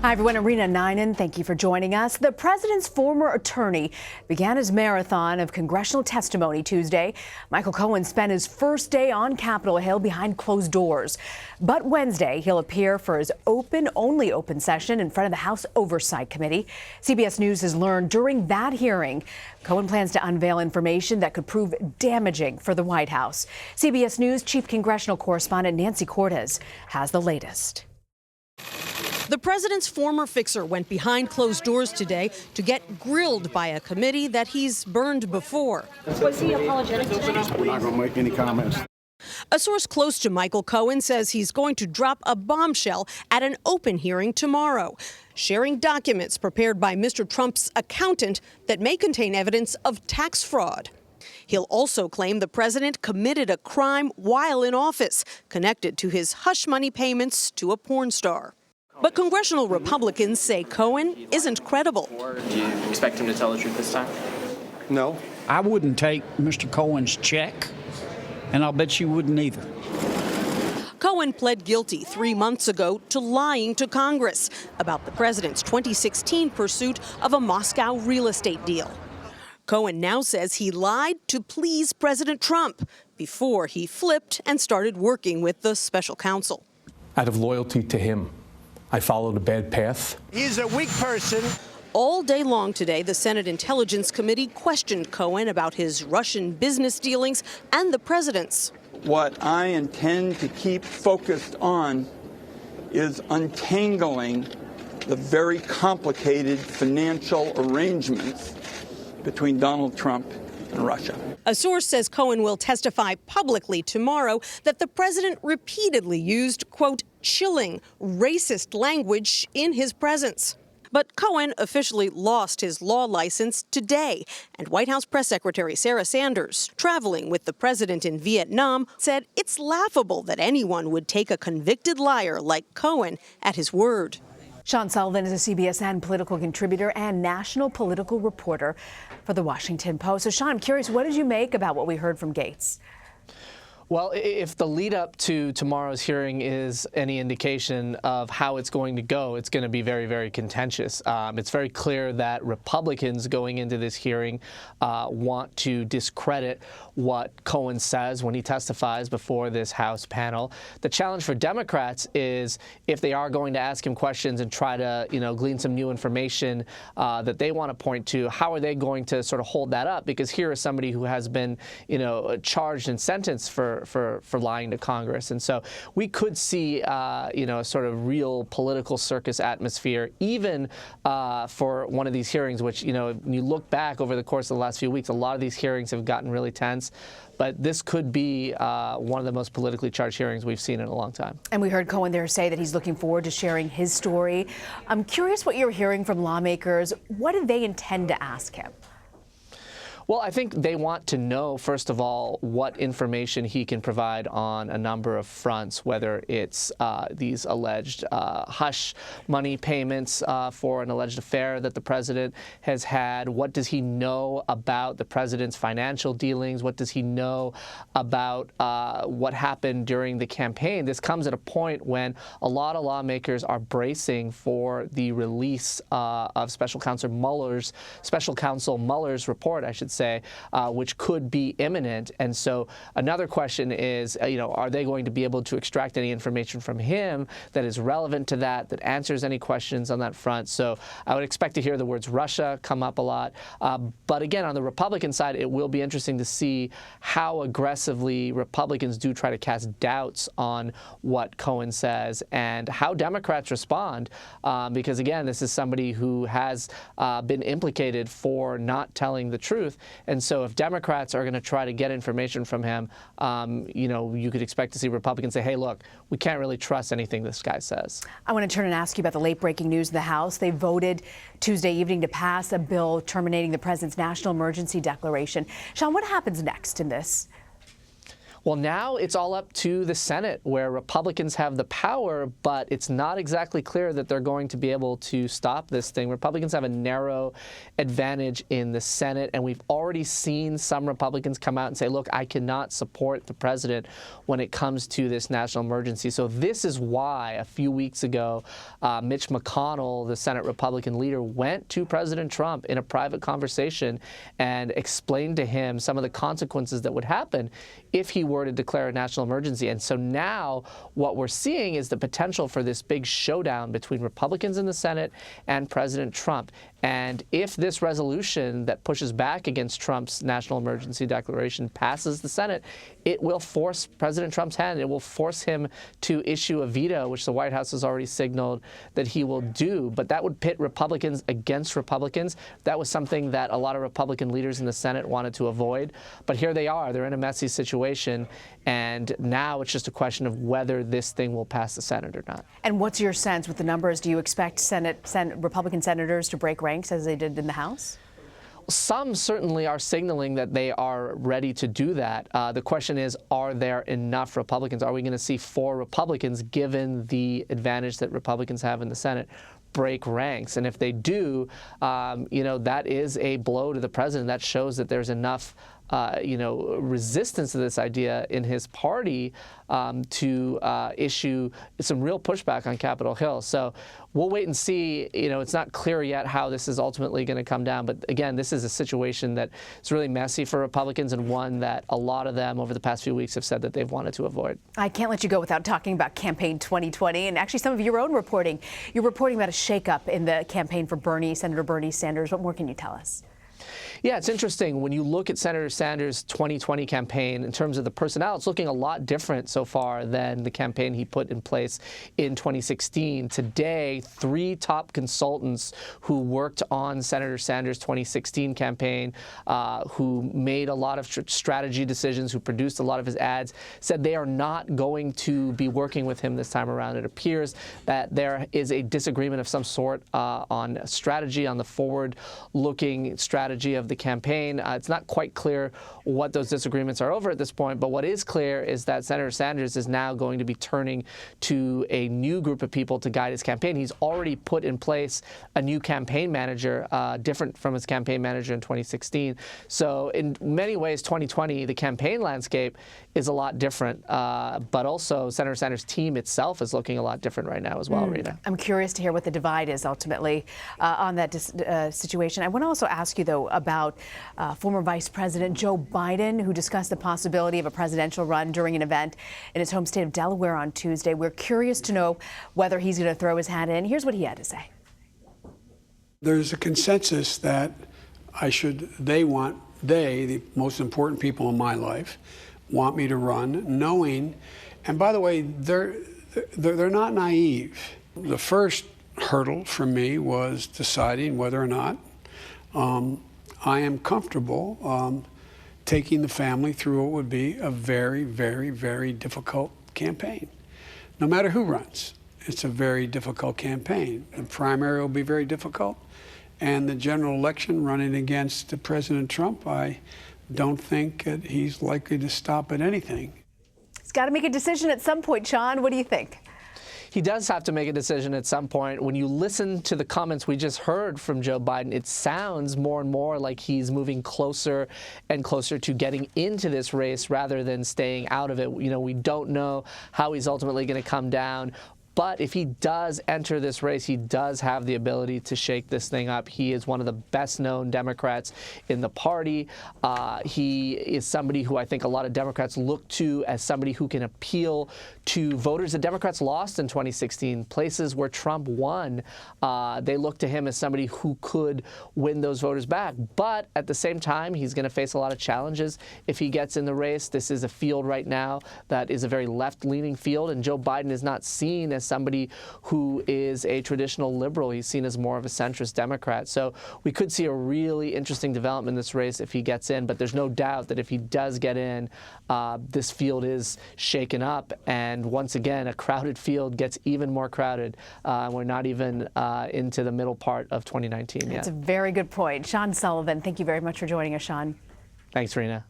Hi, everyone. Irina Ninen, thank you for joining us. The president's former attorney began his marathon of congressional testimony Tuesday. Michael Cohen spent his first day on Capitol Hill behind closed doors. But Wednesday, he'll appear for his only open session in front of the House Oversight Committee. CBS News has learned during that hearing, Cohen plans to unveil information that could prove damaging for the White House. CBS News chief congressional correspondent Nancy Cortez has the latest. The president's former fixer went behind closed doors today to get grilled by a committee that he's burned before. Was he apologetic today? We're not going to make any comments. A source close to Michael Cohen says he's going to drop a bombshell at an open hearing tomorrow, sharing documents prepared by Mr. Trump's accountant that may contain evidence of tax fraud. He'll also claim the president committed a crime while in office, connected to his hush money payments to a porn star. But congressional Republicans say Cohen isn't credible. Do you expect him to tell the truth this time? No. I wouldn't take Mr. Cohen's check, and I'll bet you wouldn't either. Cohen pled guilty 3 months ago to lying to Congress about the president's 2016 pursuit of a Moscow real estate deal. Cohen now says he lied to please President Trump before he flipped and started working with the special counsel. Out of loyalty to him, I followed a bad path. He's a weak person. All day long today, the Senate Intelligence Committee questioned Cohen about his Russian business dealings and the president's. What I intend to keep focused on is untangling the very complicated financial arrangements between Donald Trump and Russia. A source says Cohen will testify publicly tomorrow that the president repeatedly used, quote, chilling, racist language in his presence. But Cohen officially lost his law license today, and White House Press Secretary Sarah Sanders, traveling with the president in Vietnam, said it's laughable that anyone would take a convicted liar like Cohen at his word. Sean Sullivan is a CBSN political contributor and national political reporter for The Washington Post. So, Sean, I'm curious, what did you make about what we heard from Gaetz? Well, if the lead up to tomorrow's hearing is any indication of how it's going to go, it's going to be very, very contentious. It's very clear that Republicans going into this hearing want to discredit what Cohen says when he testifies before this House panel. The challenge for Democrats is if they are going to ask him questions and try to, glean some new information that they want to point to, how are they going to sort of hold that up? Because here is somebody who has been, charged and sentenced for lying to Congress. And so we could see, a sort of real political circus atmosphere, even for one of these hearings, which, when you look back over the course of the last few weeks, a lot of these hearings have gotten really tense. But this could be one of the most politically charged hearings we've seen in a long time. And we heard Cohen there say that he's looking forward to sharing his story. I'm curious what you're hearing from lawmakers. What do they intend to ask him? Well, I think they want to know, first of all, what information he can provide on a number of fronts, whether it's these alleged hush money payments for an alleged affair that the president has had. What does he know about the president's financial dealings? What does he know about what happened during the campaign? This comes at a point when a lot of lawmakers are bracing for the release of Special Counsel Mueller's report, I should say, which could be imminent. And so another question is, are they going to be able to extract any information from him that is relevant to that answers any questions on that front? So I would expect to hear the words Russia come up a lot. But again, on the Republican side, it will be interesting to see how aggressively Republicans do try to cast doubts on what Cohen says and how Democrats respond. Because again, this is somebody who has been implicated for not telling the truth. And so if Democrats are going to try to get information from him, you could expect to see Republicans say, hey, look, we can't really trust anything this guy says. I want to turn and ask you about the late-breaking news in the House. They voted Tuesday evening to pass a bill terminating the president's national emergency declaration. Sean, what happens next in this? Well, now it's all up to the Senate, where Republicans have the power, but it's not exactly clear that they're going to be able to stop this thing. Republicans have a narrow advantage in the Senate, and we've already seen some Republicans come out and say, look, I cannot support the president when it comes to this national emergency. So this is why a few weeks ago, Mitch McConnell, the Senate Republican leader, went to President Trump in a private conversation and explained to him some of the consequences that would happen if he were to declare a national emergency. And so now what we're seeing is the potential for this big showdown between Republicans in the Senate and President Trump. And if this resolution that pushes back against Trump's national emergency declaration passes the Senate, it will force President Trump's hand. It will force him to issue a veto, which the White House has already signaled that he will do. But that would pit Republicans against Republicans. That was something that a lot of Republican leaders in the Senate wanted to avoid. But here they are. They're in a messy situation. And now it's just a question of whether this thing will pass the Senate or not. And what's your sense with the numbers? Do you expect Republican senators to break ranks as they did in the House? Some certainly are signaling that they are ready to do that. The question is, are there enough Republicans? Are we going to see 4 Republicans, given the advantage that Republicans have in the Senate, break ranks? And if they do, that is a blow to the president. That shows that there's enough resistance to this idea in his party to issue some real pushback on Capitol Hill. So we'll wait and see. It's not clear yet how this is ultimately going to come down. But again, this is a situation that is really messy for Republicans, and one that a lot of them over the past few weeks have said that they've wanted to avoid. I can't let you go without talking about Campaign 2020 and actually some of your own reporting. You're reporting about a shakeup in the campaign for Senator Bernie Sanders. What more can you tell us? Yeah, it's interesting. When you look at Senator Sanders' 2020 campaign, in terms of the personnel, it's looking a lot different so far than the campaign he put in place in 2016. Today, 3 top consultants who worked on Senator Sanders' 2016 campaign, who made a lot of strategy decisions, who produced a lot of his ads, said they are not going to be working with him this time around. It appears that there is a disagreement of some sort on strategy, on the forward-looking strategy of the campaign. It's not quite clear what those disagreements are over at this point, but what is clear is that Senator Sanders is now going to be turning to a new group of people to guide his campaign. He's already put in place a new campaign manager, different from his campaign manager in 2016. So in many ways, 2020, the campaign landscape is a lot different, but also Senator Sanders' team itself is looking a lot different right now as well, Rita. I'm curious to hear what the divide is ultimately on that situation. I want to also ask you, though, about former Vice President Joe Biden, who discussed the possibility of a presidential run during an event in his home state of Delaware on Tuesday. We're curious to know whether he's going to throw his hat in. Here's what he had to say. There's a consensus that the most important people in my life, want me to run, knowing, and by the way, they're not naive. The first hurdle for me was deciding whether or not I am comfortable taking the family through what would be a very, very, very difficult campaign. No matter who runs, it's a very difficult campaign. The primary will be very difficult, and the general election running against President Trump, I don't think that he's likely to stop at anything. He's got to make a decision at some point, Sean. What do you think? He does have to make a decision at some point. When you listen to the comments we just heard from Joe Biden, it sounds more and more like he's moving closer and closer to getting into this race rather than staying out of it. We don't know how he's ultimately going to come down. But if he does enter this race, he does have the ability to shake this thing up. He is one of the best-known Democrats in the party. He is somebody who I think a lot of Democrats look to as somebody who can appeal to voters that Democrats lost in 2016, places where Trump won. They look to him as somebody who could win those voters back. But at the same time, he's going to face a lot of challenges if he gets in the race. This is a field right now that is a very left-leaning field, and Joe Biden is not seen as somebody who is a traditional liberal. He's seen as more of a centrist Democrat. So we could see a really interesting development in this race if he gets in, but there's no doubt that if he does get in, this field is shaken up, and once again, a crowded field gets even more crowded. We're not even into the middle part of 2019 yet. That's a very good point. Sean Sullivan, thank you very much for joining us, Sean. Thanks, Rena.